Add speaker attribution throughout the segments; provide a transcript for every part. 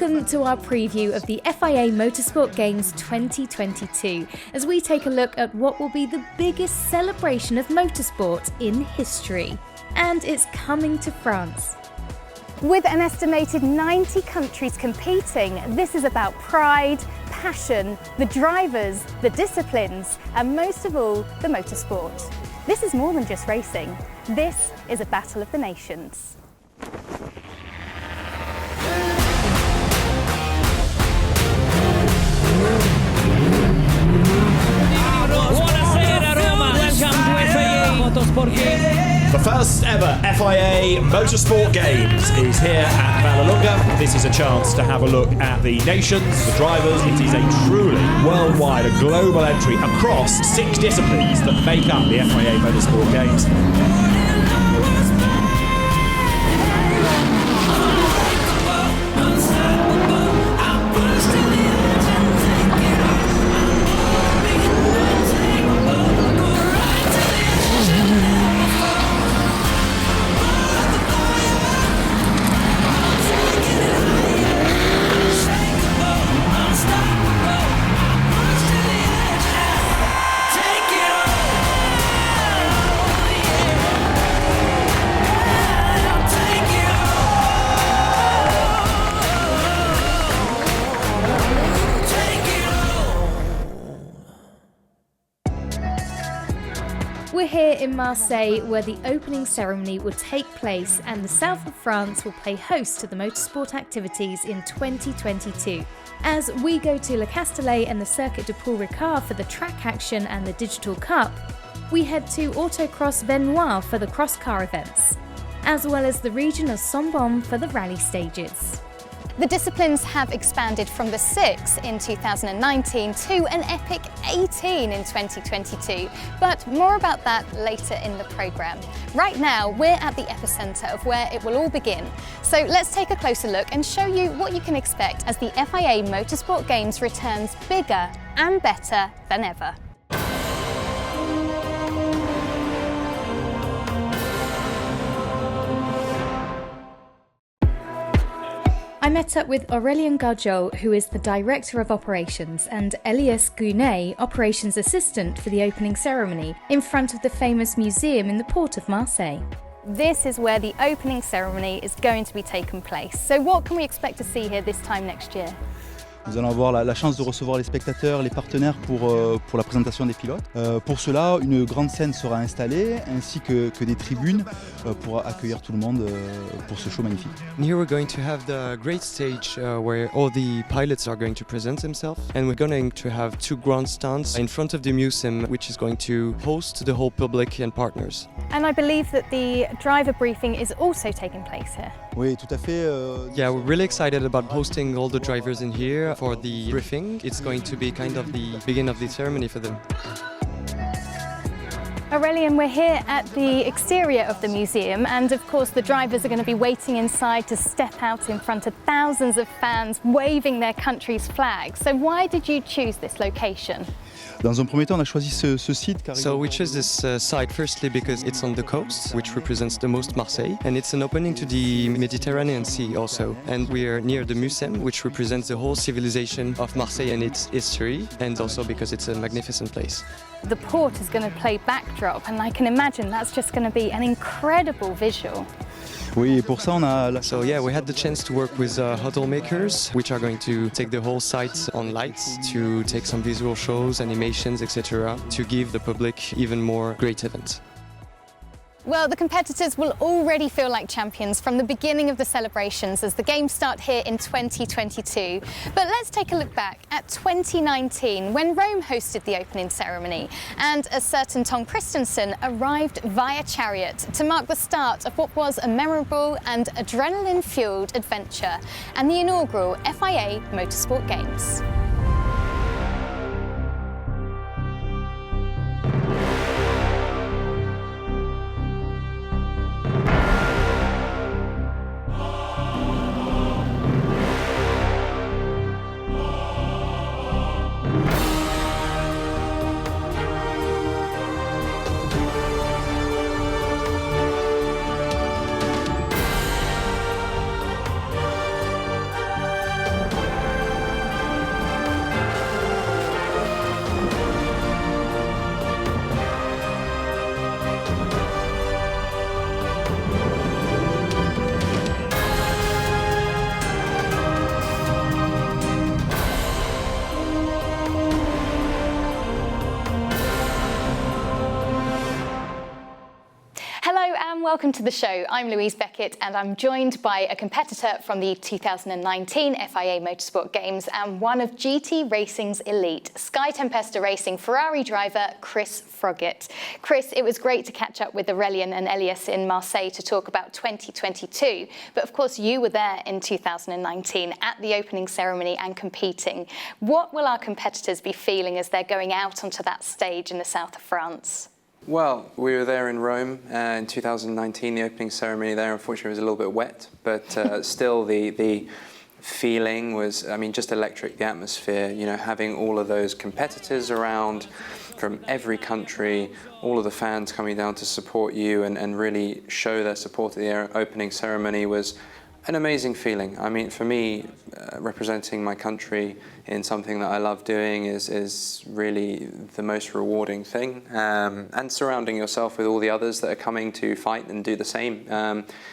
Speaker 1: Welcome to our preview of the FIA Motorsport Games 2022, as we take a look at what will be the biggest celebration of motorsport in history. And it's coming to France. With an estimated 90 countries competing, this is about pride, passion, the drivers, the disciplines, and most of all, the motorsport. This is more than just racing. This is a battle of the nations.
Speaker 2: The first ever FIA Motorsport Games is here at Vallelunga. This is a chance to have a look at the nations, the drivers. It is a truly worldwide, a global entry across 6 disciplines that make up the FIA Motorsport Games.
Speaker 1: We're here in Marseille, where the opening ceremony will take place and the south of France will play host to the motorsport activities in 2022. As we go to Le Castellet and the Circuit de Paul Ricard for the track action and the Digital Cup, we head to Autocross Venois for the cross car events, as well as the region of Saint-Baume for the rally stages.
Speaker 3: The disciplines have expanded from the 6 in 2019 to an epic 18 in 2022, but more about that later in the programme. Right now, we're at the epicentre of where it will all begin. So let's take a closer look and show you what you can expect as the FIA Motorsport Games returns bigger and better than ever.
Speaker 1: I met up with Aurélien Gargeau, who is the Director of Operations, and Elias Gounet, Operations Assistant for the opening ceremony, in front of the famous museum in the port of Marseille.
Speaker 3: This is where the opening ceremony is going to be taking place. So what can we expect to see here this time next year?
Speaker 4: Nous allons avoir la chance de recevoir les spectateurs, les partenaires pour la présentation des pilotes. Pour cela, une grande scène sera installée ainsi que des tribunes pour accueillir tout le monde pour ce show magnifique.
Speaker 5: And here we're going to have the great stage where all the pilots are going to present themselves, and we're going to have 2 grandstands in front of the museum, which is going to host the whole public and partners.
Speaker 3: And I believe that the driver briefing is also taking place here.
Speaker 4: Oui, tout à fait.
Speaker 5: Yeah, we're really excited about hosting all the drivers in here for the briefing. It's going to be kind of the beginning of the ceremony for them.
Speaker 3: Aurélien, we're here at the exterior of the museum, and of course the drivers are going to be waiting inside to step out in front of thousands of fans waving their country's flag. So why did you choose this location?
Speaker 4: Dans un premier temps, on a choisi ce site car
Speaker 5: So we chose this site firstly because it's on the coast, which represents the most Marseille, and it's an opening to the Mediterranean Sea also. And we are near the museum, which represents the whole civilization of Marseille and its history, and also because it's a magnificent place.
Speaker 3: The port is going to play backdrop, and I can imagine that's just going to be an incredible visual.
Speaker 4: Oui, et pour ça on a
Speaker 5: So yeah, we had the chance to work with hotel makers, which are going to take the whole site on lights, to take some visual shows, animations, etc., to give the public even more great events.
Speaker 3: Well, the competitors will already feel like champions from the beginning of the celebrations as the games start here in 2022. But let's take a look back at 2019 when Rome hosted the opening ceremony and a certain Tom Christensen arrived via chariot to mark the start of what was a memorable and adrenaline-fueled adventure and the inaugural FIA Motorsport Games. welcome to the show. I'm Louise Beckett and I'm joined by a competitor from the 2019 FIA Motorsport Games and one of GT Racing's elite, Sky Tempesta Racing Ferrari driver Chris Froggatt. Chris, it was great to catch up with Aurelien and Elias in Marseille to talk about 2022, but of course you were there in 2019 at the opening ceremony and competing. What will our competitors be feeling as they're going out onto that stage in the south of France?
Speaker 6: Well, we were there in Rome in 2019. The opening ceremony there, unfortunately, was a little bit wet, but still the feeling was, I mean, just electric, the atmosphere, you know, having all of those competitors around from every country, all of the fans coming down to support you and really show their support at the opening ceremony was an amazing feeling. I mean, for me, representing my country in something that I love doing is really the most rewarding thing. And surrounding yourself with all the others that are coming to fight and do the same.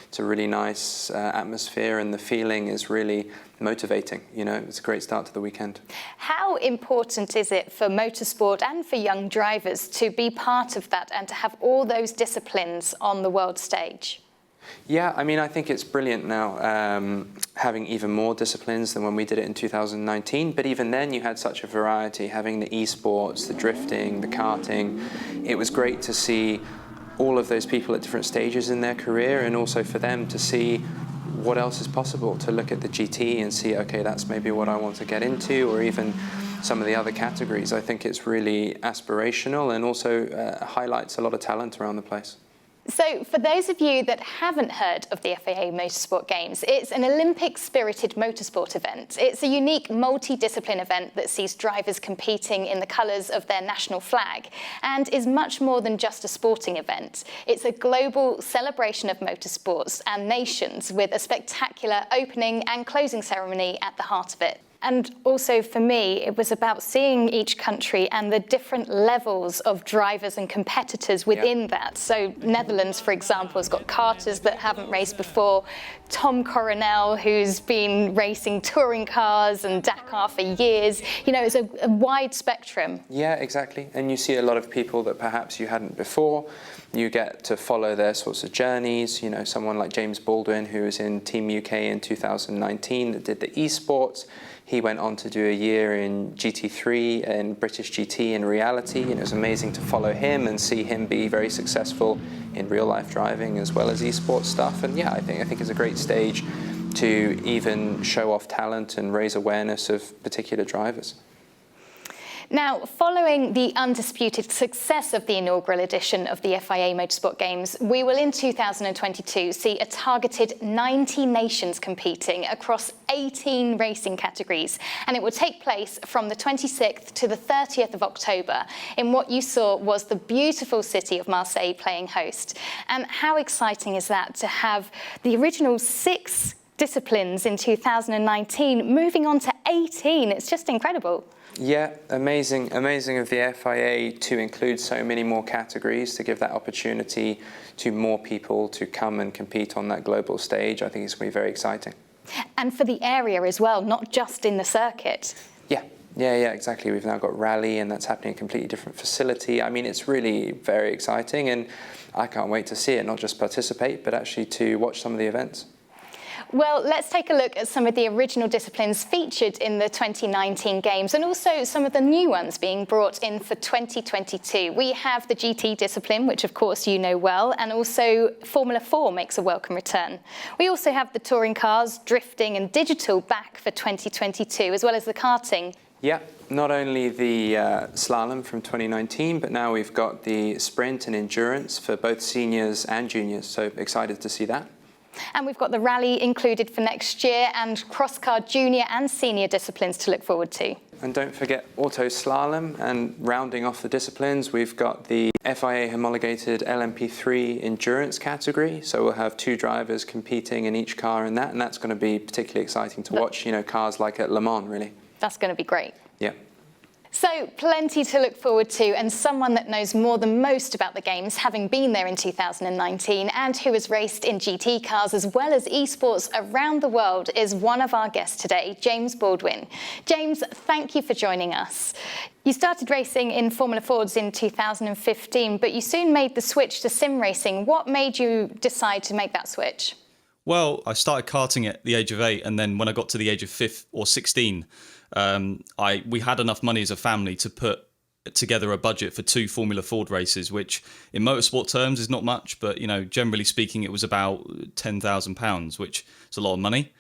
Speaker 6: It's a really nice atmosphere, and the feeling is really motivating. You know, it's a great start to the weekend.
Speaker 3: How important is it for motorsport and for young drivers to be part of that and to have all those disciplines on the world stage?
Speaker 6: Yeah, I mean, I think it's brilliant now having even more disciplines than when we did it in 2019. But even then, you had such a variety, having the esports, the drifting, the karting. It was great to see all of those people at different stages in their career, and also for them to see what else is possible, to look at the GT and see, okay, that's maybe what I want to get into, or even some of the other categories. I think it's really aspirational and also highlights a lot of talent around the place.
Speaker 3: So for those of you that haven't heard of the FIA Motorsport Games, it's an Olympic-spirited motorsport event. It's a unique multi-discipline event that sees drivers competing in the colours of their national flag and is much more than just a sporting event. It's a global celebration of motorsports and nations with a spectacular opening and closing ceremony at the heart of it. And also for me, it was about seeing each country and the different levels of drivers and competitors within that. So Netherlands, for example, has got karters that haven't raced before, Tom Coronel, who's been racing touring cars and Dakar for years. You know, it's a wide spectrum.
Speaker 6: Yeah, exactly. And you see a lot of people that perhaps you hadn't before. You get to follow their sorts of journeys. You know, someone like James Baldwin, who was in Team UK in 2019 that did the esports. He went on to do a year in GT3 and British GT in reality, and it was amazing to follow him and see him be very successful in real life driving as well as esports stuff. And yeah, I think it's a great stage to even show off talent and raise awareness of particular drivers.
Speaker 3: Now, following the undisputed success of the inaugural edition of the FIA Motorsport Games, we will in 2022 see a targeted 90 nations competing across 18 racing categories, and it will take place from the 26th to the 30th of October in what you saw was the beautiful city of Marseille playing host. And how exciting is that to have the original 6 disciplines in 2019 moving on to 18? It's just incredible.
Speaker 6: Yeah, amazing of the FIA to include so many more categories, to give that opportunity to more people to come and compete on that global stage. I think it's going to be very exciting.
Speaker 3: And for the area as well, not just in the circuit.
Speaker 6: Yeah, exactly. We've now got rally, and that's happening in a completely different facility. I mean, it's really very exciting, and I can't wait to see it, not just participate, but actually to watch some of the events.
Speaker 3: Well, let's take a look at some of the original disciplines featured in the 2019 Games and also some of the new ones being brought in for 2022. We have the GT discipline, which of course you know well, and also Formula 4 makes a welcome return. We also have the touring cars, drifting and digital back for 2022, as well as the karting.
Speaker 6: Yeah, not only the slalom from 2019, but now we've got the sprint and endurance for both seniors and juniors, so excited to see that.
Speaker 3: And we've got the rally included for next year and cross-car junior and senior disciplines to look forward to.
Speaker 6: And don't forget auto slalom, and rounding off the disciplines, we've got the FIA homologated LMP3 endurance category. So we'll have 2 drivers competing in each car in that, and that's going to be particularly exciting to watch, you know, cars like at Le Mans, really.
Speaker 3: That's going to be great.
Speaker 6: Yeah.
Speaker 3: So plenty to look forward to, and someone that knows more than most about the Games, having been there in 2019 and who has raced in GT cars as well as esports around the world, is one of our guests today, James Baldwin. James, thank you for joining us. You started racing in Formula Fords in 2015, but you soon made the switch to sim racing. What made you decide to make that switch?
Speaker 7: Well, I started karting at the age of 8, and then when I got to the age of 16, we had enough money as a family to put together a budget for 2 Formula Ford races, which in motorsport terms is not much, but generally speaking, it was about £10,000, which is a lot of money.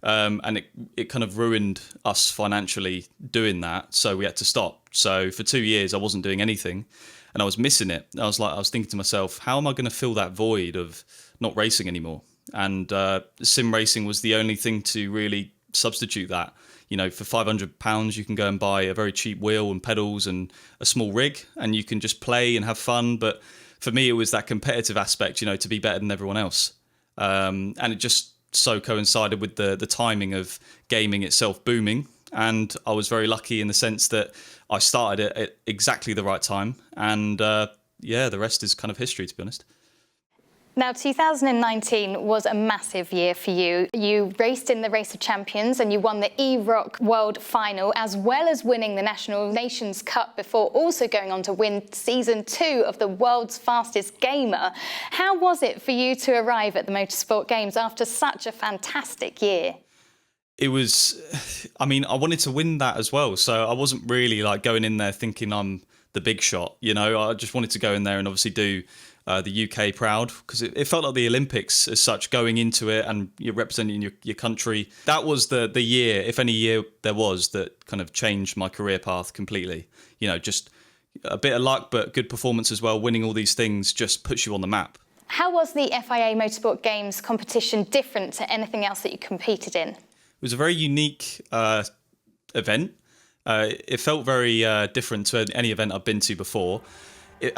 Speaker 7: And it kind of ruined us financially doing that, so we had to stop. So for 2 years, I wasn't doing anything, and I was missing it. I was thinking to myself, how am I going to fill that void of not racing anymore? And sim racing was the only thing to really substitute that. For £500, you can go and buy a very cheap wheel and pedals and a small rig, and you can just play and have fun. But for me, it was that competitive aspect, to be better than everyone else. And it just so coincided with the timing of gaming itself booming. And I was very lucky in the sense that I started it at exactly the right time. And the rest is kind of history, to be honest.
Speaker 3: Now, 2019 was a massive year for you. You raced in the Race of Champions and you won the E-Rock World Final, as well as winning the National Nations Cup before also going on to win Season 2 of the World's Fastest Gamer. How was it for you to arrive at the Motorsport Games after such a fantastic year?
Speaker 7: It was, I wanted to win that as well. So I wasn't really going in there thinking I'm the big shot. I just wanted to go in there and obviously do the UK proud, because it felt like the Olympics as such, going into it and you're representing your country. That was the year, if any year there was, that kind of changed my career path completely. Just a bit of luck, but good performance as well. Winning all these things just puts you on the map.
Speaker 3: How was the FIA Motorsport Games competition different to anything else that you competed in?
Speaker 7: It was a very unique event. It felt very different to any event I've been to before.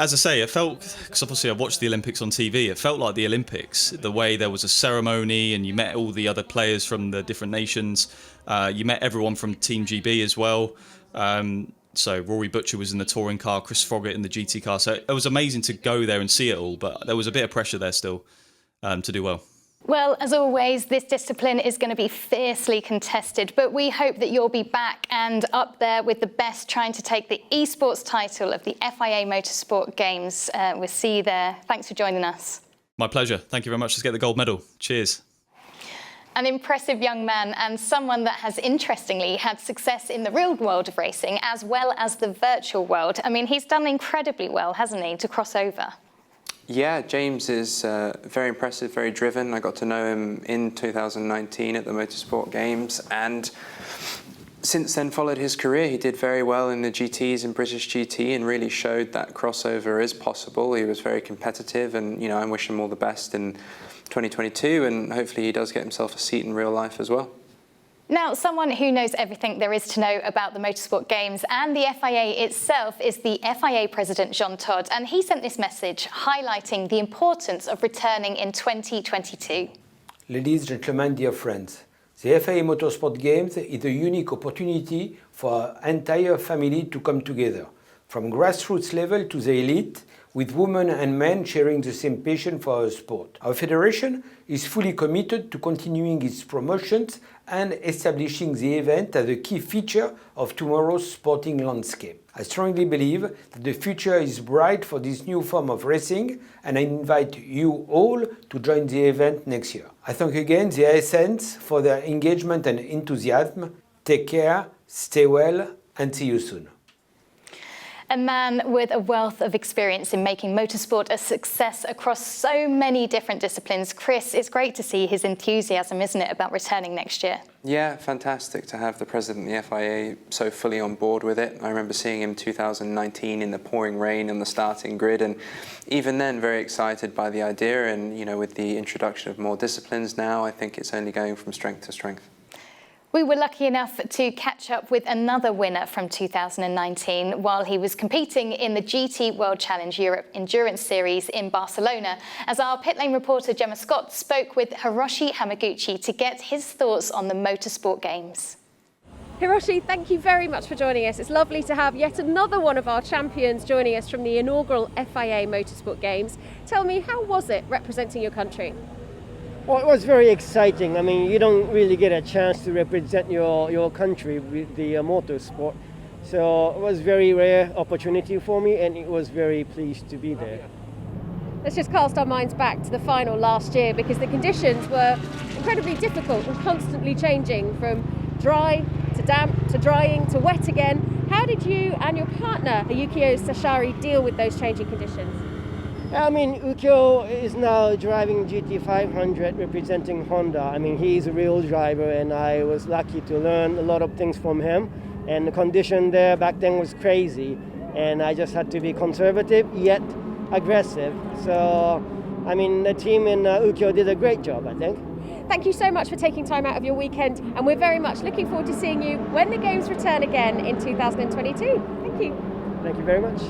Speaker 7: As I say, it felt, because obviously I've watched the Olympics on TV, it felt like the Olympics, the way there was a ceremony and you met all the other players from the different nations. You met everyone from Team GB as well. So Rory Butcher was in the touring car, Chris Froggatt in the GT car. So it was amazing to go there and see it all, but there was a bit of pressure there still to do well.
Speaker 3: Well, as always, this discipline is going to be fiercely contested, but we hope that you'll be back and up there with the best, trying to take the esports title of the FIA Motorsport Games. We'll see you there. Thanks for joining us.
Speaker 7: My pleasure. Thank you very much. Let's get the gold medal. Cheers.
Speaker 3: An impressive young man, and someone that has interestingly had success in the real world of racing as well as the virtual world. He's done incredibly well, hasn't he, to cross over?
Speaker 6: Yeah, James is very impressive, very driven. I got to know him in 2019 at the Motorsport Games, and since then followed his career. He did very well in the GTs and British GT and really showed that crossover is possible. He was very competitive, and I wish him all the best in 2022, and hopefully he does get himself a seat in real life as well.
Speaker 3: Now, someone who knows everything there is to know about the Motorsport Games and the FIA itself is the FIA President, Jean Todt, and he sent this message highlighting the importance of returning in 2022.
Speaker 8: Ladies and gentlemen, dear friends, the FIA Motorsport Games is a unique opportunity for our entire family to come together, from grassroots level to the elite, with women and men sharing the same passion for our sport. Our federation is fully committed to continuing its promotions and establishing the event as a key feature of tomorrow's sporting landscape. I strongly believe that the future is bright for this new form of racing, and I invite you all to join the event next year. I thank again the ASNs for their engagement and enthusiasm. Take care, stay well, and see you soon.
Speaker 3: A man with a wealth of experience in making motorsport a success across so many different disciplines. Chris, it's great to see his enthusiasm, isn't it, about returning next year?
Speaker 6: Yeah, fantastic to have the president of the FIA so fully on board with it. I remember seeing him 2019 in the pouring rain on the starting grid, and even then very excited by the idea, and with the introduction of more disciplines now, I think it's only going from strength to strength.
Speaker 3: We were lucky enough to catch up with another winner from 2019 while he was competing in the GT World Challenge Europe Endurance Series in Barcelona, as our pit lane reporter Gemma Scott spoke with Hiroshi Hamaguchi to get his thoughts on the Motorsport Games.
Speaker 9: Hiroshi, thank you very much for joining us. It's lovely to have yet another one of our champions joining us from the inaugural FIA Motorsport Games. Tell me, how was it representing your country?
Speaker 10: Well, it was very exciting. I mean, you don't really get a chance to represent your country with the motorsport. So it was a very rare opportunity for me, and it was very pleased to be there.
Speaker 9: Let's just cast our minds back to the final last year, because the conditions were incredibly difficult and constantly changing, from dry to damp to drying to wet again. How did you and your partner, Yukio Sashari, deal with those changing conditions?
Speaker 10: I mean, Yukio is now driving GT500 representing Honda. I mean, he's a real driver, and I was lucky to learn a lot of things from him. And the condition there back then was crazy, and I just had to be conservative yet aggressive. So, I mean, the team in Yukio did a great job, I think.
Speaker 9: Thank you so much for taking time out of your weekend, and we're very much looking forward to seeing you when the games return again in 2022. Thank you.
Speaker 10: Thank you very much.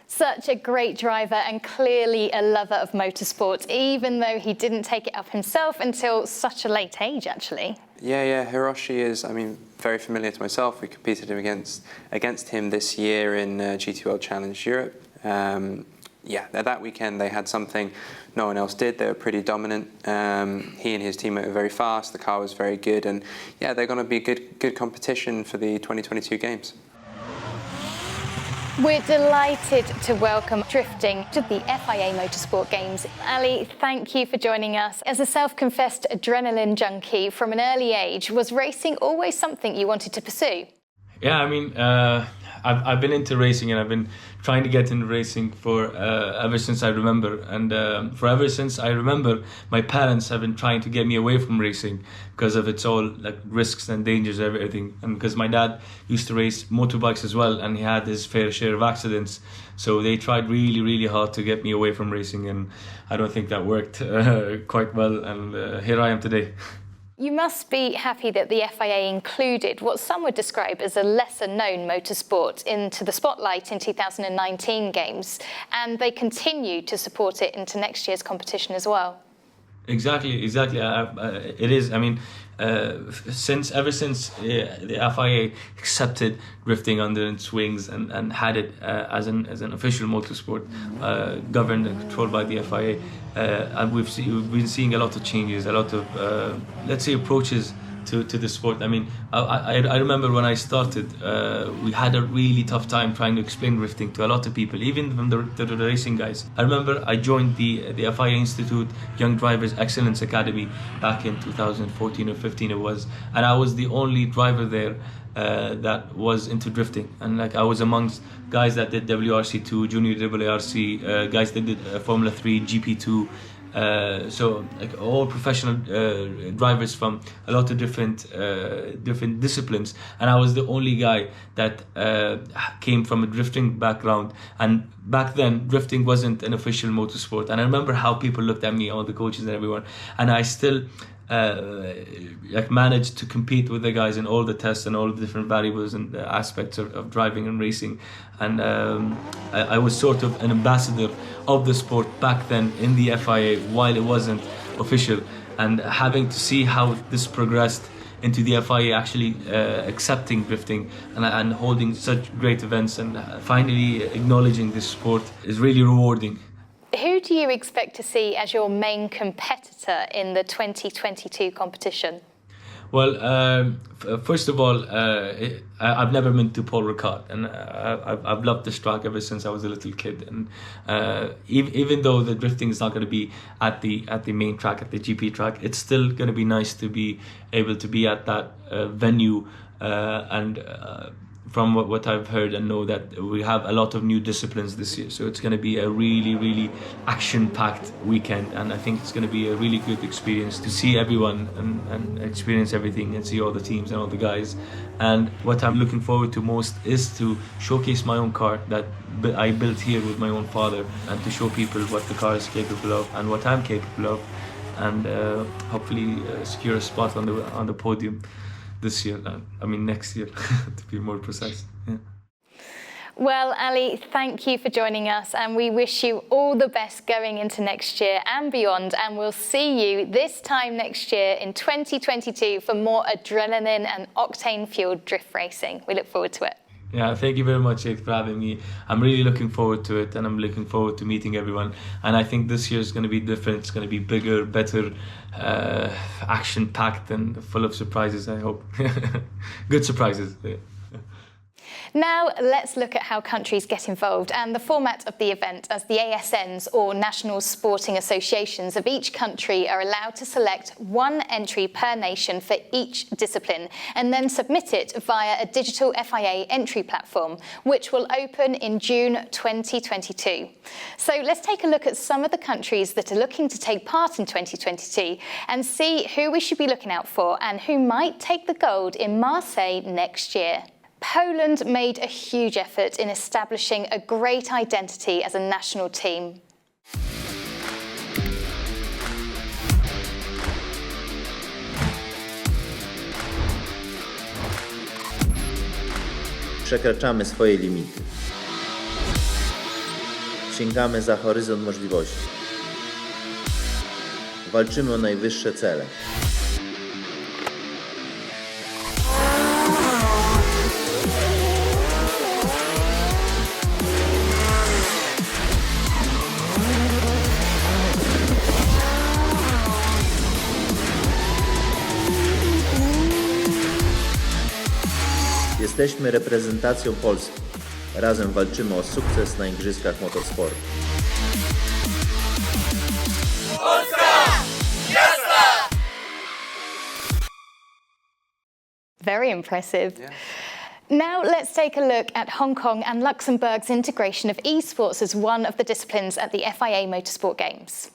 Speaker 3: Such a great driver and clearly a lover of motorsport, even though he didn't take it up himself until such a late age, actually.
Speaker 6: Yeah, Hiroshi is, I mean, very familiar to myself. We competed against him this year in GT World Challenge Europe. That weekend they had something no one else did. They were pretty dominant. He and his teammate were very fast. The car was very good, and yeah, they're going to be good competition for the 2022 games.
Speaker 3: We're delighted to welcome drifting to the FIA Motorsport Games. Ali, thank you for joining us. As a self-confessed adrenaline junkie from an early age, was racing always something you wanted to pursue?
Speaker 11: Yeah, I mean, I've been into racing, and I've been trying to get into racing for ever since I remember. And for ever since I remember, my parents have been trying to get me away from racing because of its all like risks and dangers, everything. And because my dad used to race motorbikes as well, and he had his fair share of accidents. So they tried really, really hard to get me away from racing, and I don't think that worked quite well. And here I am today.
Speaker 3: You must be happy that the FIA included what some would describe as a lesser-known motorsport into the spotlight in 2019 Games, and they continue to support it into next year's competition as well.
Speaker 11: Exactly. It is. I mean, ever since the FIA accepted drifting under its wings and had it as an official motorsport governed and controlled by the FIA, and we've been seeing a lot of changes, a lot of let's say approaches to the sport. I mean, I remember when I started, we had a really tough time trying to explain drifting to a lot of people, even from the racing guys. I remember I joined the FIA Institute Young Drivers Excellence Academy back in 2014 or 15 it was, and I was the only driver there that was into drifting, and like I was amongst guys that did WRC2, Junior WRC, guys that did Formula 3, GP2. So like all professional drivers from a lot of different disciplines, and I was the only guy that came from a drifting background. And back then drifting wasn't an official motorsport, and I remember how people looked at me, all the coaches and everyone, and I still managed to compete with the guys in all the tests and all the different variables and aspects of driving and racing. And I was sort of an ambassador of the sport back then in the FIA while it wasn't official, and having to see how this progressed into the FIA actually accepting drifting and holding such great events and finally acknowledging this sport is really rewarding.
Speaker 3: Who do you expect to see as your main competitor in the 2022 competition?
Speaker 11: Well, first of all, I've never been to Paul Ricard, and I've loved this track ever since I was a little kid. And even though the drifting is not going to be at the main track, at the GP track, it's still going to be nice to be able to be at that venue and from what I've heard and know, that we have a lot of new disciplines this year. So it's going to be a really, really action-packed weekend. And I think it's going to be a really good experience to see everyone and experience everything and see all the teams and all the guys. And what I'm looking forward to most is to showcase my own car that I built here with my own father, and to show people what the car is capable of and what I'm capable of, and hopefully secure a spot on the podium this year, next year, to be more precise. Yeah.
Speaker 3: Well, Ali, thank you for joining us, and we wish you all the best going into next year and beyond, and we'll see you this time next year in 2022 for more adrenaline and octane-fueled drift racing. We look forward to it.
Speaker 11: Yeah, thank you very much, Jade, for having me. I'm really looking forward to it, and I'm looking forward to meeting everyone. And I think this year is going to be different. It's going to be bigger, better, action-packed, and full of surprises, I hope. Good surprises.
Speaker 3: Now let's look at how countries get involved and the format of the event, as the ASNs, or National Sporting Associations of each country, are allowed to select one entry per nation for each discipline and then submit it via a digital FIA entry platform, which will open in June 2022. So let's take a look at some of the countries that are looking to take part in 2022 and see who we should be looking out for and who might take the gold in Marseille next year. Poland made a huge effort in establishing a great identity as a national team.
Speaker 12: Przekraczamy swoje limity. Sięgamy za horyzont możliwości. Walczymy o najwyższe cele. Jesteśmy reprezentacją Polski. Razem walczymy o sukces na Igrzyskach Motorsportu.
Speaker 3: Very impressive. Yeah. Now let's take a look at Hong Kong and Luxembourg's integration of esports as one of the disciplines at the FIA Motorsport Games.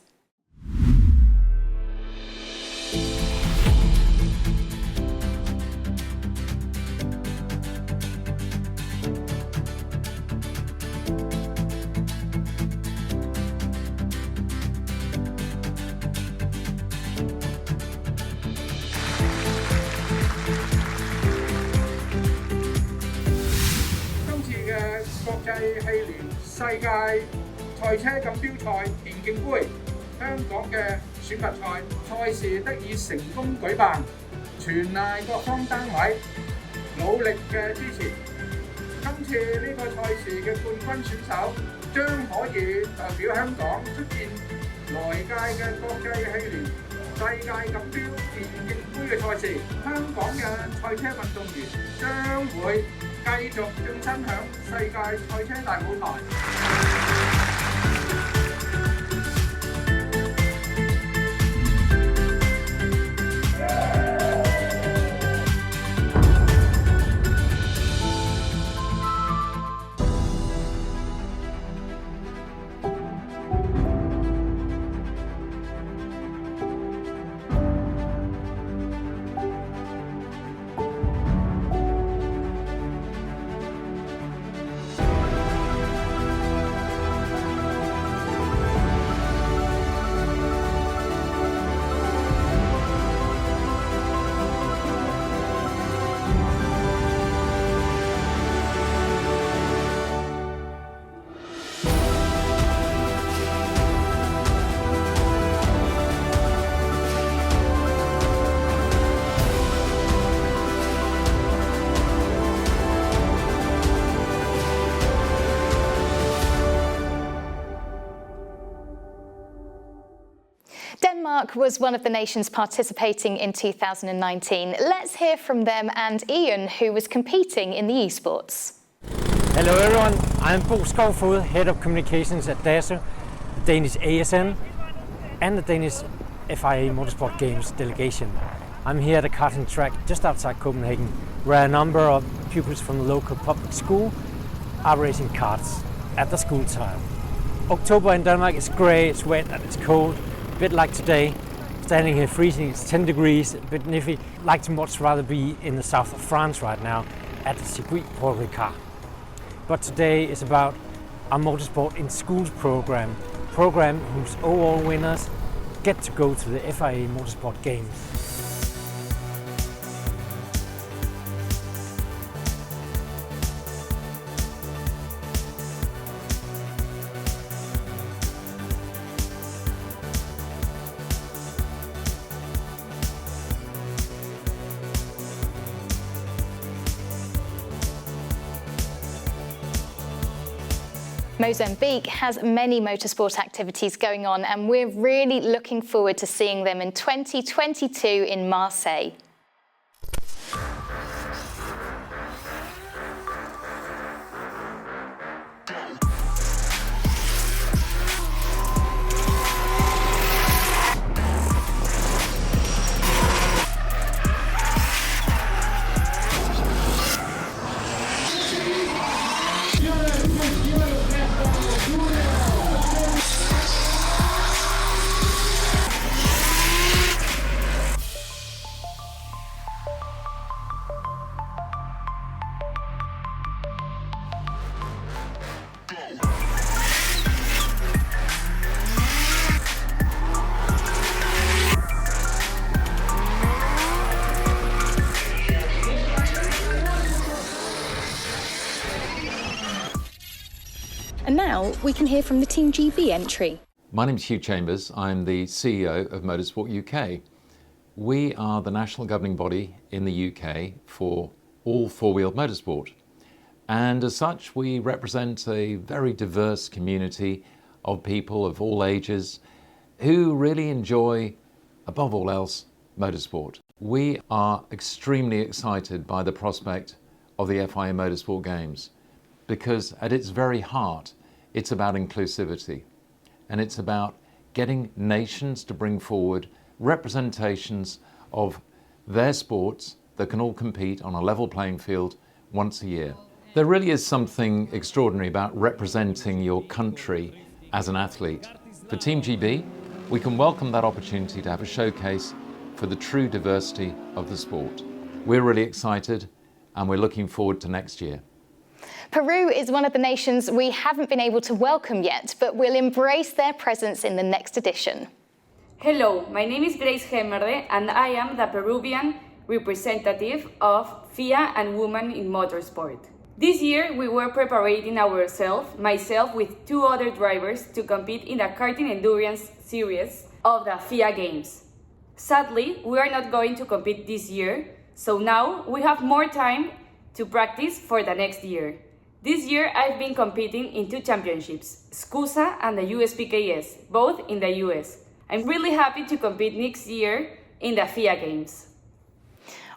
Speaker 3: Denmark was one of the nations participating in 2019. Let's hear from them and Ian, who was competing in the esports.
Speaker 13: Hello everyone, I'm Bo Skovfod, Head of Communications at DASO, the Danish ASN and the Danish FIA Motorsport Games delegation. I'm here at a karting track just outside Copenhagen, where a number of pupils from the local public school are racing karts at the school time. October in Denmark is grey, it's wet and it's cold. A bit like today, standing here freezing, it's 10 degrees, a bit nippy. I'd like to much rather be in the south of France right now at the Circuit Paul Ricard. But today is about our Motorsport in Schools program whose overall winners get to go to the FIA Motorsport Games.
Speaker 3: Mozambique has many motorsport activities going on, and we're really looking forward to seeing them in 2022 in Marseille. And now we can hear from the Team GB entry.
Speaker 14: My name is Hugh Chambers. I'm the CEO of Motorsport UK. We are the national governing body in the UK for all four-wheeled motorsport. And as such, we represent a very diverse community of people of all ages who really enjoy, above all else, motorsport. We are extremely excited by the prospect of the FIA Motorsport Games, because at its very heart, it's about inclusivity, and it's about getting nations to bring forward representations of their sports that can all compete on a level playing field once a year. There really is something extraordinary about representing your country as an athlete. For Team GB, we can welcome that opportunity to have a showcase for the true diversity of the sport. We're really excited, and we're looking forward to next year.
Speaker 3: Peru is one of the nations we haven't been able to welcome yet, but we'll embrace their presence in the next edition.
Speaker 15: Hello, my name is Grace Gemerde, and I am the Peruvian representative of FIA and Women in Motorsport. This year we were preparing ourselves, myself with two other drivers, to compete in the karting endurance series of the FIA Games. Sadly, we are not going to compete this year, so now we have more time to practice for the next year. This year I've been competing in two championships, SCUSA and the USPKS, both in the US. I'm really happy to compete next year in the FIA Games.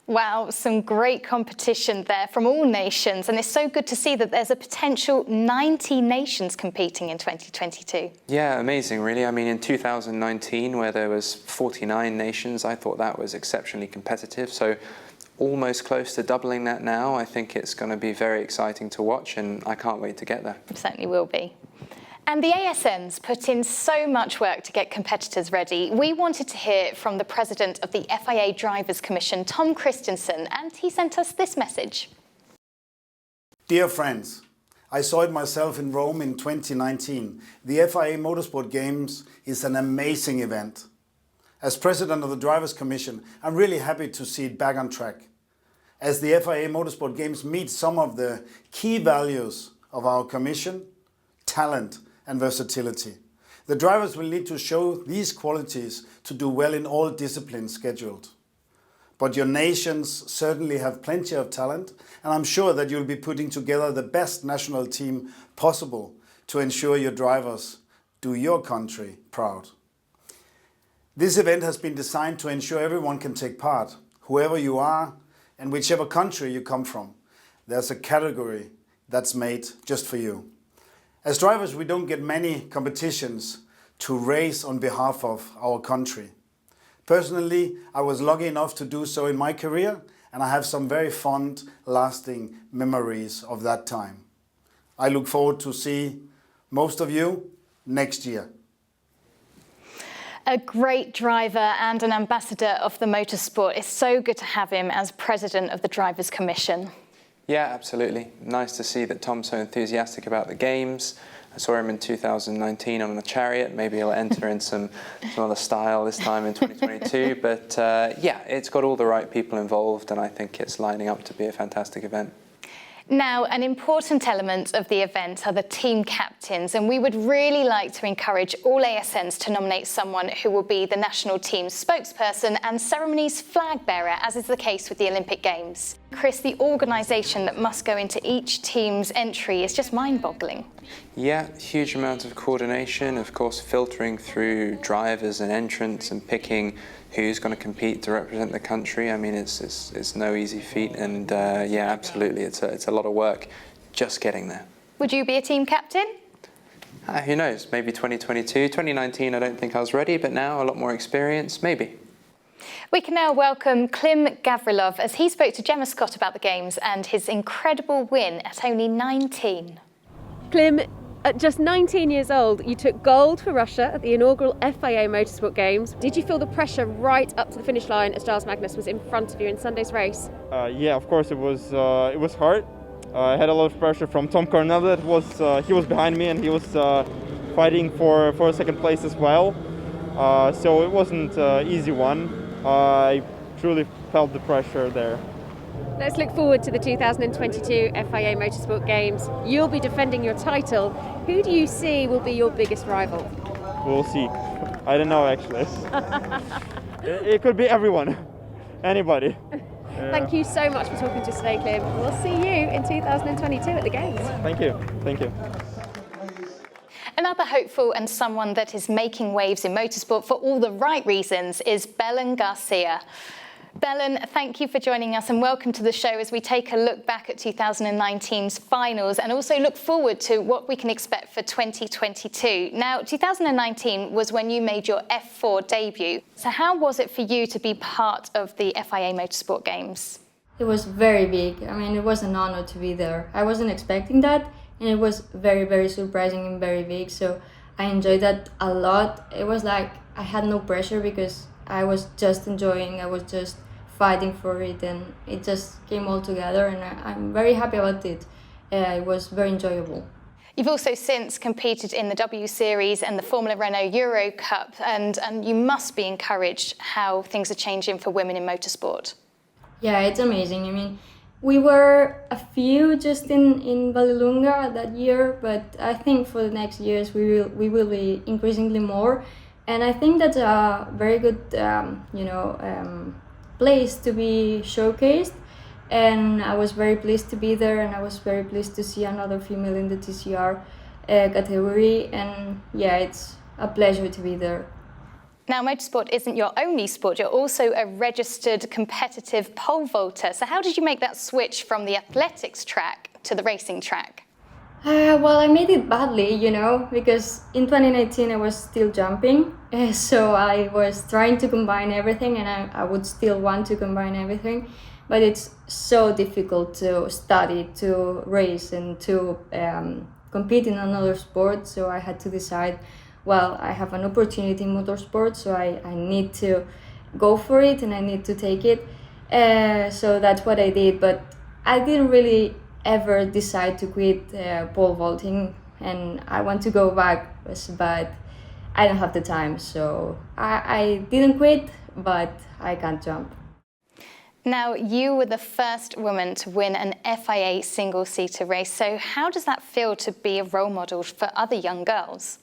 Speaker 3: Wow, some great competition there from all nations, and it's so good to see that there's a potential 90 nations competing in 2022.
Speaker 6: Yeah, amazing, really. I mean, in 2019, where there was 49 nations, I thought that was exceptionally competitive. So almost close to doubling that now. I think it's going to be very exciting to watch, and I can't wait to get there.
Speaker 3: It certainly will be. And the ASN's put in so much work to get competitors ready. We wanted to hear from the president of the FIA Drivers' Commission, Tom Christensen, and he sent us this message.
Speaker 16: Dear friends, I saw it myself in Rome in 2019. The FIA Motorsport Games is an amazing event. As president of the Drivers' Commission, I'm really happy to see it back on track, as the FIA Motorsport Games meet some of the key values of our commission: talent and versatility. The drivers will need to show these qualities to do well in all disciplines scheduled. But your nations certainly have plenty of talent, and I'm sure that you'll be putting together the best national team possible to ensure your drivers do your country proud. This event has been designed to ensure everyone can take part, whoever you are and whichever country you come from. There's a category that's made just for you. As drivers, we don't get many competitions to race on behalf of our country. Personally, I was lucky enough to do so in my career, and I have some very fond, lasting memories of that time. I look forward to see most of you next year.
Speaker 3: A great driver and an ambassador of the motorsport. It's so good to have him as president of the Drivers' Commission.
Speaker 6: Yeah, absolutely. Nice to see that Tom's so enthusiastic about the games. I saw him in 2019 on a chariot. Maybe he'll enter in some other style this time in 2022. But yeah, it's got all the right people involved, and I think it's lining up to be a fantastic event.
Speaker 3: Now, an important element of the event are the team captains, and we would really like to encourage all ASNs to nominate someone who will be the national team's spokesperson and ceremony's flag bearer, as is the case with the Olympic Games. Chris, the organisation that must go into each team's entry is just mind-boggling.
Speaker 6: Yeah, huge amount of coordination, of course, filtering through drivers and entrants and picking who's going to compete to represent the country. I mean, it's no easy feat, and yeah, absolutely, it's a lot of work just getting there.
Speaker 3: Would you be a team captain?
Speaker 6: Who knows, maybe 2022. 2019, I don't think I was ready, but now a lot more experience, maybe.
Speaker 3: We can now welcome Klim Gavrilov as he spoke to Gemma Scott about the Games and his incredible win at only 19.
Speaker 9: Klim, at just 19 years old, you took gold for Russia at the inaugural FIA Motorsport Games. Did you feel the pressure right up to the finish line as Giles Magnus was in front of you in Sunday's race?
Speaker 17: Yeah, of course it was hard. I had a lot of pressure from Tom Cornell. He was behind me and he was fighting for a second place as well. So it wasn't an easy one. I truly felt the pressure there.
Speaker 9: Let's look forward to the 2022 FIA Motorsport Games. You'll be defending your title. Who do you see will be your biggest rival?
Speaker 17: We'll see. I don't know, actually. It could be everyone. Anybody.
Speaker 9: Thank you so much for talking to us today, Klim. We'll see you in 2022 at the Games.
Speaker 17: Thank you. Thank you.
Speaker 3: Another hopeful and someone that is making waves in motorsport for all the right reasons is Belen Garcia. Belen, thank you for joining us and welcome to the show as we take a look back at 2019's finals and also look forward to what we can expect for 2022. Now, 2019 was when you made your F4 debut. So how was it for you to be part of the FIA Motorsport Games?
Speaker 15: It was very big. I mean, it was an honor to be there. I wasn't expecting that, and it was very, very surprising and very big. So I enjoyed that a lot. It was like I had no pressure because I was just enjoying, I was just fighting for it, and it just came all together, and I'm very happy about it. It was very enjoyable.
Speaker 3: You've also since competed in the W Series and the Formula Renault Euro Cup, and you must be encouraged how things are changing for women in motorsport.
Speaker 15: Yeah, it's amazing. I mean, we were a few just in Vallelunga that year, but I think for the next years we will be increasingly more, and I think that's a very good place to be showcased, and I was very pleased to be there, and I was very pleased to see another female in the TCR category, and yeah, it's a pleasure to be there.
Speaker 3: Now, motorsport isn't your only sport, you're also a registered competitive pole vaulter, so how did you make that switch from the athletics track to the racing track?
Speaker 15: Well, I made it badly, because in 2019 I was still jumping, so I was trying to combine everything, and I would still want to combine everything, but it's so difficult to study, to race, and to compete in another sport, so I had to decide, well, I have an opportunity in motorsport, so I need to go for it, and I need to take it, so that's what I did, but I didn't really ever decide to quit pole vaulting, and I want to go back, but I don't have the time, so I didn't quit, but I can't jump.
Speaker 3: Now, you were the first woman to win an FIA single-seater race, so how does that feel to be a role model for other young girls?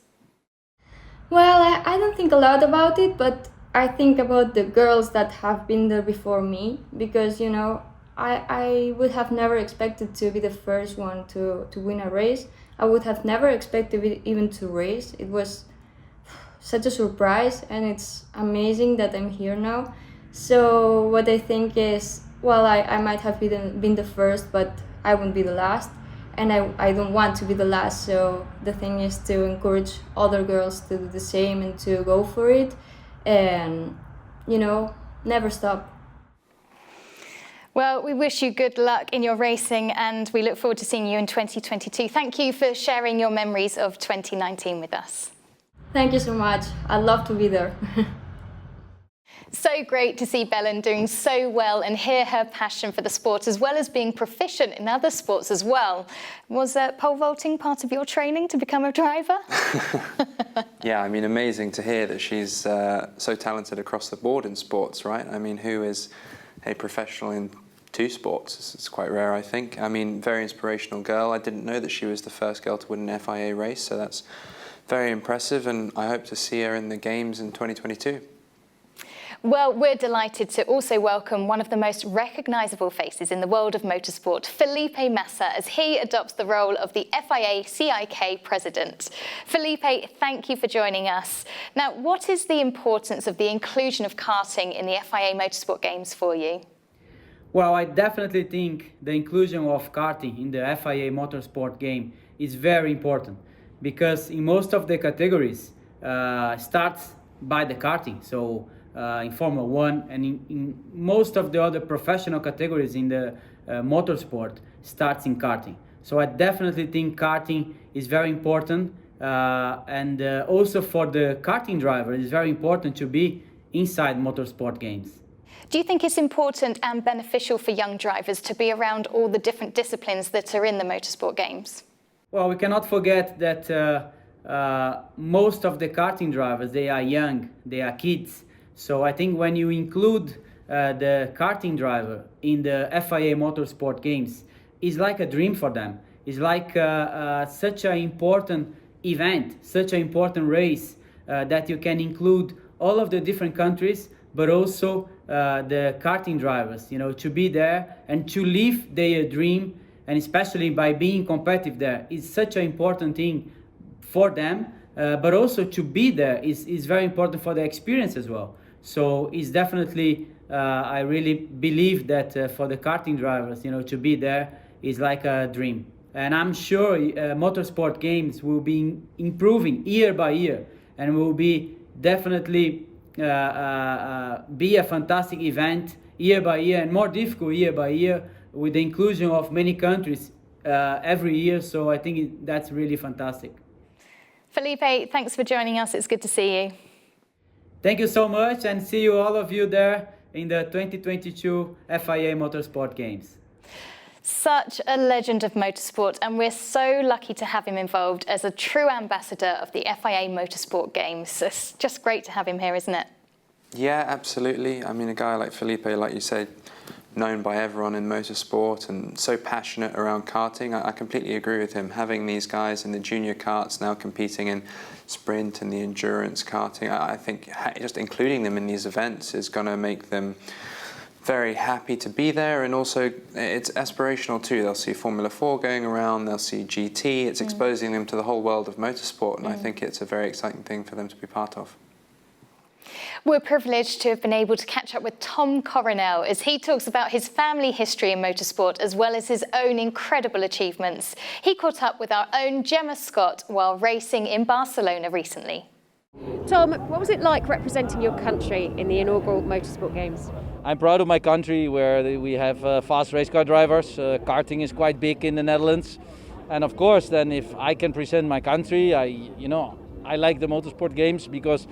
Speaker 15: Well, I don't think a lot about it, but I think about the girls that have been there before me, because, I would have never expected to be the first one to win a race. I would have never expected even to race. It was such a surprise, and it's amazing that I'm here now. So what I think is, well, I might have been the first, but I won't be the last, and I don't want to be the last. So the thing is to encourage other girls to do the same and to go for it, and, never stop.
Speaker 3: Well, we wish you good luck in your racing, and we look forward to seeing you in 2022. Thank you for sharing your memories of 2019 with us.
Speaker 15: Thank you so much. I'd love to be there.
Speaker 3: So great to see Belen doing so well and hear her passion for the sport, as well as being proficient in other sports as well. Was pole vaulting part of your training to become a driver?
Speaker 6: Yeah, I mean, amazing to hear that she's so talented across the board in sports, right? I mean, who is a professional in two sports. It's quite rare, I think. I mean, very inspirational girl. I didn't know that she was the first girl to win an FIA race, so that's very impressive, and I hope to see her in the Games in 2022.
Speaker 3: Well, we're delighted to also welcome one of the most recognisable faces in the world of motorsport, Felipe Messer, as he adopts the role of the FIA CIK president. Felipe, thank you for joining us. Now, what is the importance of the inclusion of karting in the FIA Motorsport Games for you?
Speaker 18: Well, I definitely think the inclusion of karting in the FIA Motorsport Game is very important, because in most of the categories starts by the karting. So in Formula 1 and in most of the other professional categories in the motorsport starts in karting. So I definitely think karting is very important, and also for the karting driver it's very important to be inside motorsport games.
Speaker 3: Do you think it's important and beneficial for young drivers to be around all the different disciplines that are in the motorsport games?
Speaker 18: Well, we cannot forget that most of the karting drivers, they are young, they are kids. So I think when you include the karting driver in the FIA Motorsport Games, it's like a dream for them. It's like such an important event, such an important race that you can include all of the different countries, but also the karting drivers, you know, to be there and to live their dream, and especially by being competitive there. It's such an important thing for them, but also to be there is very important for the experience as well. So it's definitely, I really believe that for the karting drivers, you know, to be there is like a dream. And I'm sure Motorsport Games will be improving year by year, and will be definitely be a fantastic event year by year, and more difficult year by year, with the inclusion of many countries every year. So I think that's really fantastic.
Speaker 3: Felipe, thanks for joining us. It's good to see you.
Speaker 18: Thank you so much, and see you all of you there in the 2022 FIA Motorsport Games.
Speaker 3: Such a legend of motorsport, and we're so lucky to have him involved as a true ambassador of the FIA Motorsport Games. It's just great to have him here, isn't it?
Speaker 6: Yeah, absolutely. I mean, a guy like Felipe, like you said, known by everyone in motorsport and so passionate around karting. I completely agree with him. Having these guys in the junior karts now competing in sprint and the endurance karting, I think just including them in these events is going to make them very happy to be there, and also it's aspirational too. They'll see Formula 4 going around, they'll see GT, it's exposing them to the whole world of motorsport, and I think it's a very exciting thing for them to be part of.
Speaker 3: We're privileged to have been able to catch up with Tom Coronel as he talks about his family history in motorsport as well as his own incredible achievements. He caught up with our own Gemma Scott while racing in Barcelona recently.
Speaker 9: Tom, what was it like representing your country in the inaugural Motorsport Games?
Speaker 19: I'm proud of my country, where we have fast race car drivers. Karting is quite big in the Netherlands. And of course, then if I can present my country, I like the Motorsport Games because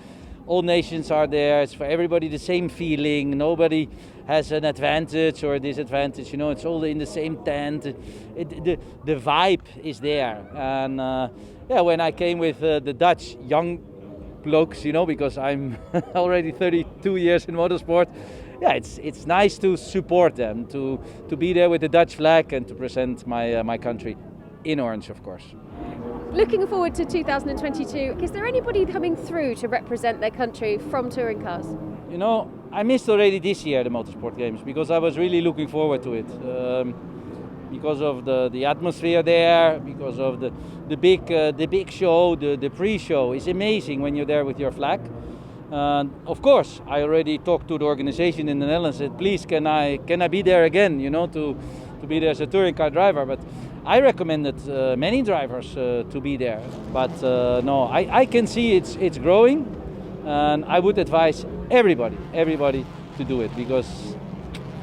Speaker 19: all nations are there. It's for everybody the same feeling. Nobody has an advantage or a disadvantage. You know, it's all in the same tent. The vibe is there. And when I came with the Dutch young blokes, you know, because I'm already 32 years in motorsport, it's nice to support them, to be there with the Dutch flag and to present my country in orange, of course.
Speaker 9: Looking forward to 2022, is there anybody coming through to represent their country from touring cars?
Speaker 19: You know, I missed already this year the Motorsport Games because I was really looking forward to it. Because of the atmosphere there, because of the big show, the pre-show is amazing when you're there with your flag. Of course, I already talked to the organization in the Netherlands. Said, please, can I be there again? You know, to be there as a touring car driver. But I recommended many drivers to be there. But no, I can see it's growing, and I would advise everybody to do it because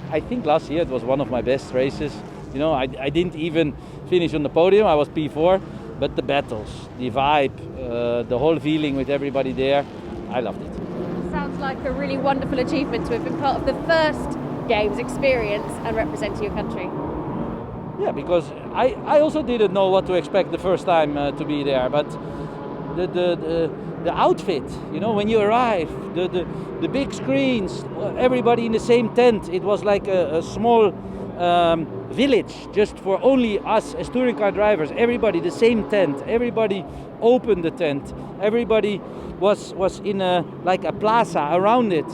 Speaker 19: I think last year it was one of my best races. You know, I didn't even finish on the podium. I was P4, but the battles, the vibe, the whole feeling with everybody there, I loved it.
Speaker 9: Sounds like a really wonderful achievement to have been part of the first Games experience and representing your country.
Speaker 19: Yeah, because I also didn't know what to expect the first time to be there, but the outfit, you know, when you arrive, the big screens, everybody in the same tent. It was like a small
Speaker 10: village just for only us as touring car drivers. Everybody the same tent. Everybody opened the tent. Everybody was in a plaza around it,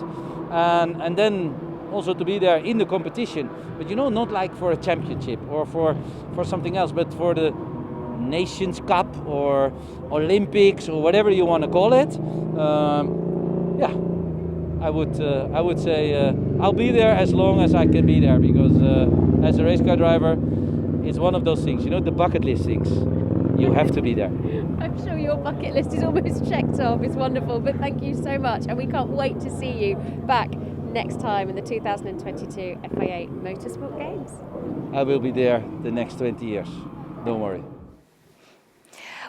Speaker 10: and then also to be there in the competition. But not like for a championship or for something else, but for the Nations Cup or Olympics or whatever you want to call it. I would say I'll be there as long as I can be there, because as a race car driver, it's one of those things, the bucket list things. You have to be there.
Speaker 9: I'm sure your bucket list is almost checked off. It's wonderful, but thank you so much, and we can't wait to see you back next time in the 2022 FIA Motorsport Games.
Speaker 10: I will be there the next 20 years. Don't worry.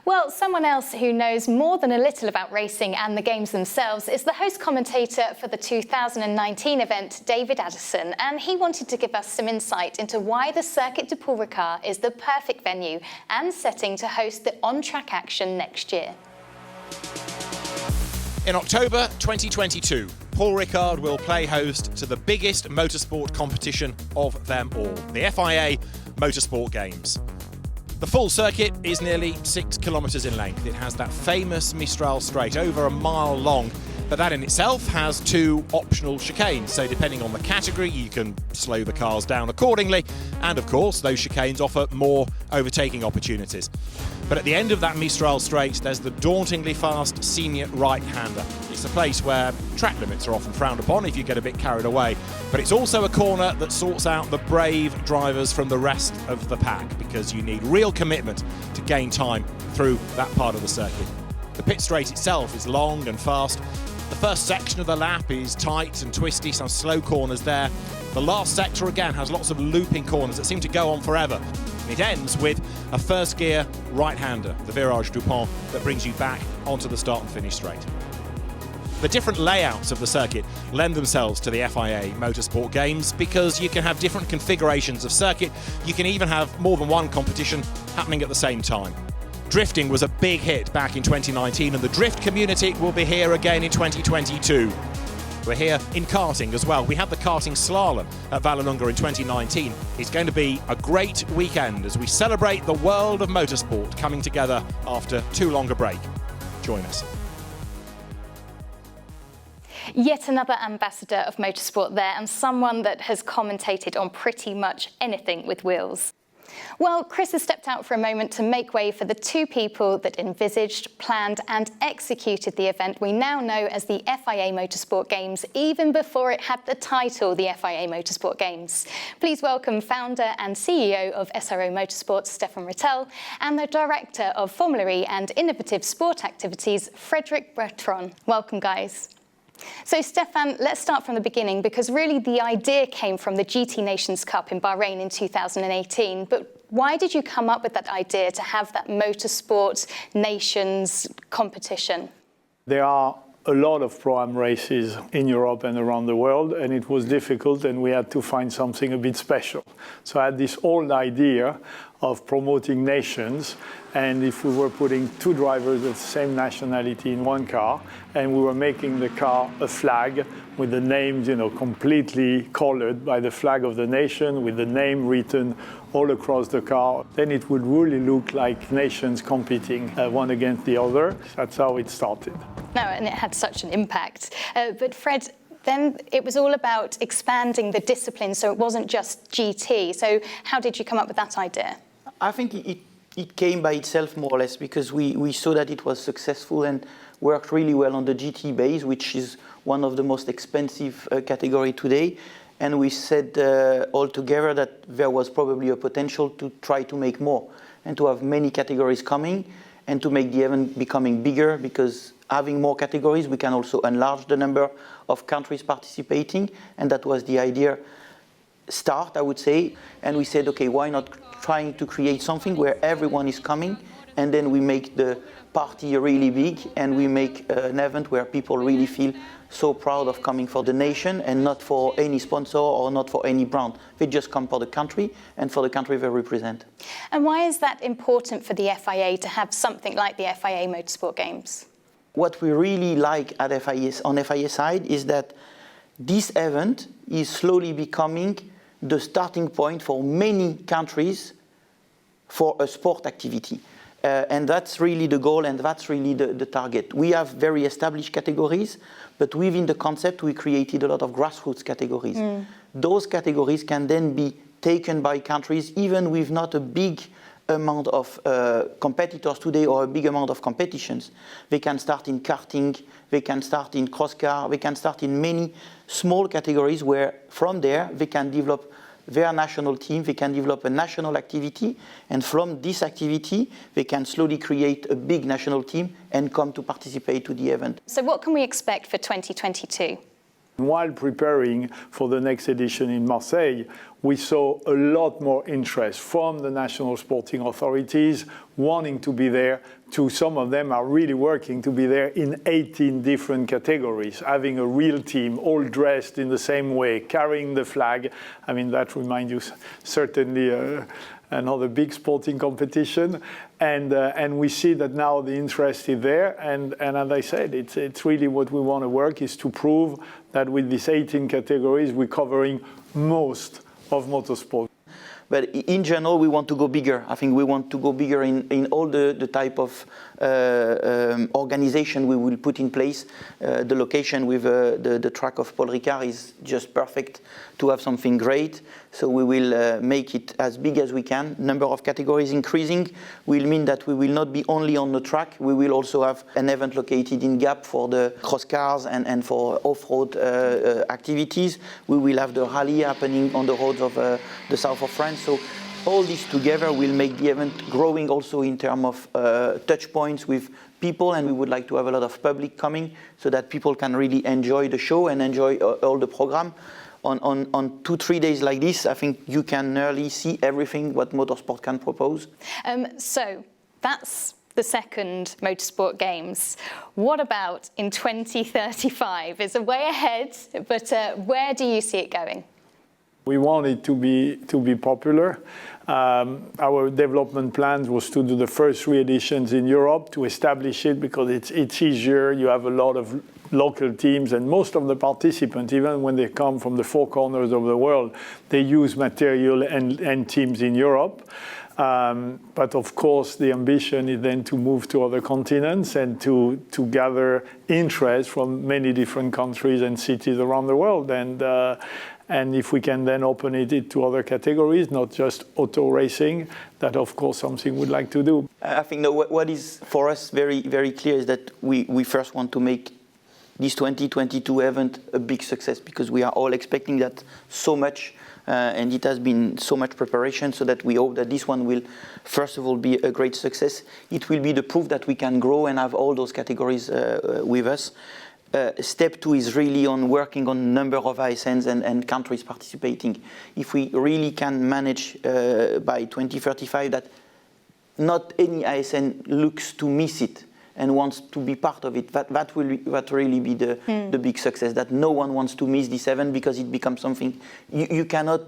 Speaker 3: Well, someone else who knows more than a little about racing and the games themselves is the host commentator for the 2019 event, David Addison, and he wanted to give us some insight into why the Circuit de Paul Ricard is the perfect venue and setting to host the on-track action next year.
Speaker 2: In October 2022, Paul Ricard will play host to the biggest motorsport competition of them all, the FIA Motorsport Games. The full circuit is nearly 6 kilometres in length. It has that famous Mistral straight, over a mile long, but that in itself has 2 optional chicanes. So depending on the category, you can slow the cars down accordingly. And of course, those chicanes offer more overtaking opportunities. But at the end of that Mistral straight, there's the dauntingly fast senior right-hander. It's a place where track limits are often frowned upon if you get a bit carried away. But it's also a corner that sorts out the brave drivers from the rest of the pack, because you need real commitment to gain time through that part of the circuit. The pit straight itself is long and fast. The first section of the lap is tight and twisty, some slow corners there. The last sector again has lots of looping corners that seem to go on forever. It ends with a first gear right-hander, the Virage du Pont, that brings you back onto the start and finish straight. The different layouts of the circuit lend themselves to the FIA Motorsport Games because you can have different configurations of circuit. You can even have more than one competition happening at the same time. Drifting was a big hit back in 2019, and the drift community will be here again in 2022. We're here in karting as well. We had the karting slalom at Vallelunga in 2019. It's going to be a great weekend as we celebrate the world of motorsport coming together after too long a break. Join us.
Speaker 3: Yet another ambassador of motorsport there, and someone that has commentated on pretty much anything with wheels. Well, Chris has stepped out for a moment to make way for the 2 people that envisaged, planned and executed the event we now know as the FIA Motorsport Games, even before it had the title, the FIA Motorsport Games. Please welcome founder and CEO of SRO Motorsports, Stefan Rittel, and the Director of Formula E and Innovative Sport Activities, Frederic Bertrand. Welcome, guys. So, Stefan, let's start from the beginning, because really the idea came from the GT Nations Cup in Bahrain in 2018. But why did you come up with that idea to have that motorsport nations competition?
Speaker 20: There are a lot of Pro-Am races in Europe and around the world, and it was difficult, and we had to find something a bit special. So I had this old idea of promoting nations, and if we were putting 2 drivers of the same nationality in one car, and we were making the car a flag with the names, completely colored by the flag of the nation, with the name written all across the car, then it would really look like nations competing one against the other. That's how it started.
Speaker 3: No, and it had such an impact. But Fred, then it was all about expanding the discipline, so it wasn't just GT. So how did you come up with that idea?
Speaker 21: I think it came by itself, more or less, because we saw that it was successful and worked really well on the GT base, which is one of the most expensive category today. And we said all together that there was probably a potential to try to make more and to have many categories coming and to make the event becoming bigger, because having more categories, we can also enlarge the number of countries participating. And that was the idea start, I would say. And we said, okay, why not trying to create something where everyone is coming, and then we make the party really big, and we make an event where people really feel so proud of coming for the nation and not for any sponsor or not for any brand. They just come for the country and for the country they represent.
Speaker 3: And why is that important for the FIA to have something like the FIA Motorsport Games?
Speaker 21: What we really like at FIA, on FIA side, is that this event is slowly becoming the starting point for many countries for a sport activity. And that's really the goal, and that's really the target. We have very established categories, but within the concept, we created a lot of grassroots categories. Those categories can then be taken by countries, even with not a big amount of competitors today or a big amount of competitions. They can start in karting, they can start in cross car, they can start in many small categories where from there they can develop their national team, they can develop a national activity, and from this activity they can slowly create a big national team and come to participate to the event.
Speaker 3: So what can we expect for 2022?
Speaker 20: While preparing for the next edition in Marseille, we saw a lot more interest from the national sporting authorities wanting to be there, to some of them are really working to be there in 18 different categories, having a real team, all dressed in the same way, carrying the flag. I mean, that reminds you certainly another big sporting competition. And we see that now the interest is there. And as I said, it's really what we want to work is to prove that with these 18 categories, we're covering most of motorsport.
Speaker 21: But in general, we want to go bigger. I think we want to go bigger in all the type of organization we will put in place. The location with the track of Paul Ricard is just perfect to have something great. So we will make it as big as we can. Number of categories increasing will mean that we will not be only on the track. We will also have an event located in Gap for the cross cars and for off-road activities. We will have the rally happening on the roads of the south of France. So all this together will make the event growing also in terms of touch points with people, and we would like to have a lot of public coming so that people can really enjoy the show and enjoy all the program. On 2-3 days like this, I think you can nearly see everything what motorsport can propose.
Speaker 3: So that's the second Motorsport Games. What about in 2035? It's a way ahead, but where do you see it going?
Speaker 20: We want it to be popular. Our development plans was to do the first 3 editions in Europe to establish it because it's easier. You have a lot of local teams, and most of the participants, even when they come from the 4 corners of the world, they use material and teams in Europe. But of course, the ambition is then to move to other continents and to gather interest from many different countries and cities around the world. And if we can then open it to other categories, not just auto racing, that of course something we'd like to do.
Speaker 21: I think what is for us very, very clear is that we first want to make this 2022 event a big success, because we are all expecting that so much, and it has been so much preparation, so that we hope that this one will first of all be a great success. It will be the proof that we can grow and have all those categories with us. Step 2 is really on working on number of ISNs and countries participating. If we really can manage by 2035 that not any ISN looks to miss it and wants to be part of it, that will really be the big success, that no one wants to miss this event, because it becomes something you cannot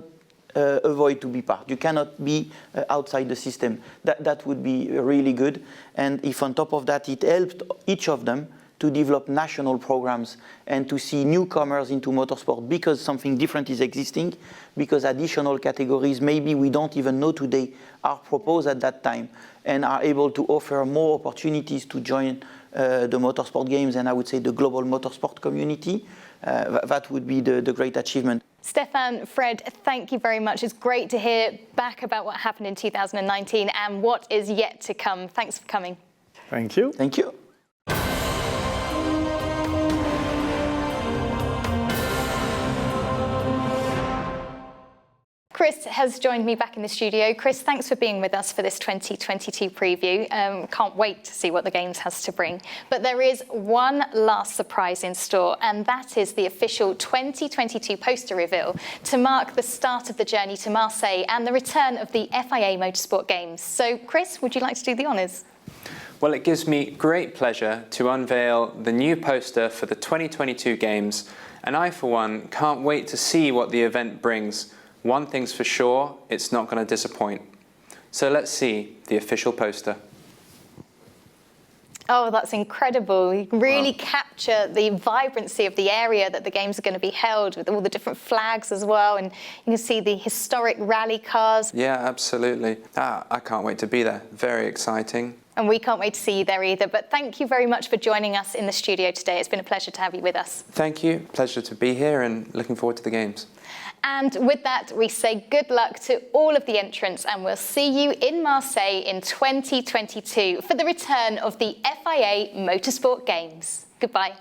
Speaker 21: avoid to be part. You cannot be outside the system. That would be really good. And if on top of that it helped each of them to develop national programs and to see newcomers into motorsport, because something different is existing, because additional categories maybe we don't even know today are proposed at that time and are able to offer more opportunities to join the Motorsport Games and I would say the global motorsport community, that would be the great achievement.
Speaker 3: Stéphane, Fred, thank you very much. It's great to hear back about what happened in 2019 and what is yet to come. Thanks for coming.
Speaker 20: Thank you.
Speaker 21: Thank you.
Speaker 3: Chris has joined me back in the studio. Chris, thanks for being with us for this 2022 preview. Can't wait to see what the Games has to bring. But there is one last surprise in store, and that is the official 2022 poster reveal to mark the start of the journey to Marseille and the return of the FIA Motorsport Games. So, Chris, would you like to do the honours?
Speaker 6: Well, it gives me great pleasure to unveil the new poster for the 2022 Games, and I, for one, can't wait to see what the event brings. One thing's for sure, it's not going to disappoint. So let's see the official poster.
Speaker 3: Oh, that's incredible. You can really capture the vibrancy of the area that the games are going to be held with all the different flags as well. And you can see the historic rally cars.
Speaker 6: Yeah, absolutely. I can't wait to be there. Very exciting.
Speaker 3: And we can't wait to see you there either. But thank you very much for joining us in the studio today. It's been a pleasure to have you with us.
Speaker 6: Thank you. Pleasure to be here and looking forward to the games.
Speaker 3: And with that, we say good luck to all of the entrants, and we'll see you in Marseille in 2022 for the return of the FIA Motorsport Games. Goodbye.